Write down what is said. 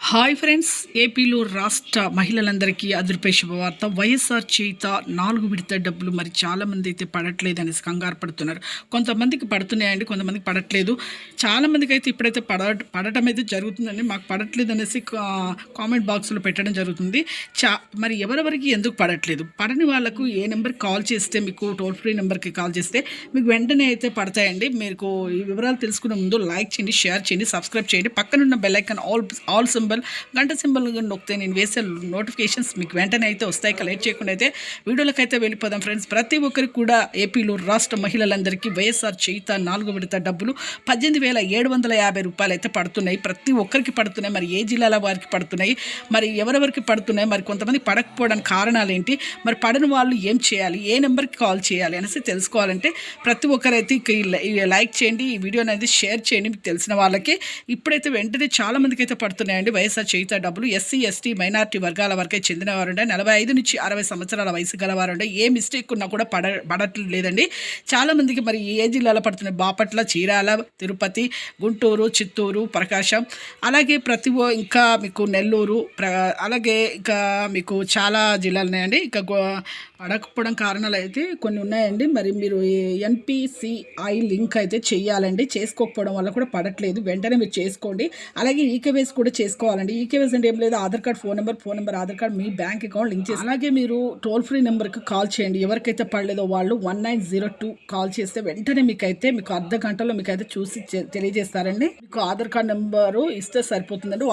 Hi friends, ఏపీలో రాష్ట్ర మహిళలందరికీ అదిరిపే శుభవార్త. వైఎస్ఆర్ చేత 4 విడత డబ్బులు మరి చాలామంది అయితే పడట్లేదు అనేసి కంగారు పడుతున్నారు. కొంతమందికి పడుతున్నాయండి, కొంతమందికి పడట్లేదు. చాలామందికి అయితే ఇప్పుడైతే పడటం అయితే జరుగుతుందండి. మాకు పడట్లేదు అనేసి కామెంట్ బాక్స్లో పెట్టడం జరుగుతుంది. మరి ఎవరెవరికి ఎందుకు పడట్లేదు, పడని వాళ్ళకు ఏ నెంబర్కి కాల్ చేస్తే, మీకు టోల్ ఫ్రీ నెంబర్కి కాల్ చేస్తే మీకు వెంటనే అయితే పడతాయండి. మీకు ఈ వివరాలు తెలుసుకునే ముందు లైక్ చేయండి, షేర్ చేయండి, సబ్స్క్రైబ్ చేయండి. పక్కనున్న బెల్ ఐకాన్ ఆల్ సింబల్ గంట సింబల్ నొక్కితే నేను వేసే నోటిఫికేషన్స్ మీకు వెంటనే అయితే వస్తాయి. లేట్ చేయకుండా అయితే వీడియోలకు అయితే వెళ్ళిపోదాం ఫ్రెండ్స్. ప్రతి ఒక్కరికి కూడా ఏపీలో రాష్ట్ర మహిళలందరికీ వైఎస్ఆర్ చేత 4 విడత డబ్బులు 18,750 రూపాయలు అయితే పడుతున్నాయి. ప్రతి ఒక్కరికి పడుతున్నాయి. మరి ఏ జిల్లాల వారికి పడుతున్నాయి, మరి ఎవరెవరికి పడుతున్నాయి, మరి కొంతమంది పడకపోవడానికి కారణాలు ఏంటి, మరి పడని వాళ్ళు ఏం చేయాలి, ఏ నెంబర్కి కాల్ చేయాలి అనేసి తెలుసుకోవాలంటే ప్రతి ఒక్కరైతే లైక్ చేయండి, ఈ వీడియో అనేది షేర్ చేయండి మీకు తెలిసిన వాళ్ళకి. ఇప్పుడైతే వెంటనే చాలామందికి అయితే పడుతున్నాయండి వైఎస్ఆర్ చేయుత డబ్బులు. ఎస్సీ ఎస్టీ మైనారిటీ వర్గాల వరకే చెందినవారు ఉండే, 45 నుంచి 60 సంవత్సరాల వయసు గలవారు ఉండే, ఏ మిస్టేక్ ఉన్నా కూడా పడట్లేదు లేదండి. చాలామందికి మరి ఏ జిల్లాలో పడుతున్నాయి, బాపట్ల, చీరాల, తిరుపతి, గుంటూరు, చిత్తూరు, ప్రకాశం, అలాగే ఇంకా మీకు నెల్లూరు, అలాగే ఇంకా మీకు చాలా జిల్లాలు ఉన్నాయండి. ఇంకా పడకపోవడం కారణాలు అయితే కొన్ని ఉన్నాయండి. మరి మీరు NPCI లింక్ అయితే చేయాలండి. చేసుకోకపోవడం వల్ల కూడా పడట్లేదు. వెంటనే మీరు చేసుకోండి. అలాగే ఈకేవైసీ కూడా చేసుకోవాలండి. ఈకేవైసీ అంటే ఏం లేదు, Aadhaar card, phone number, Aadhaar card, మీ బ్యాంక్ అకౌంట్ లింక్ చేసి, అలాగే మీరు టోల్ ఫ్రీ నెంబర్కి కాల్ చేయండి. ఎవరికైతే పడలేదో వాళ్ళు 1902 కాల్ చేస్తే వెంటనే మీకు అర్ధ గంటలో మీకు అయితే చూసి తెలియజేస్తారండి. మీకు ఆధార్ కార్డ్ నెంబరు ఇస్తే సరిపోతుందండి.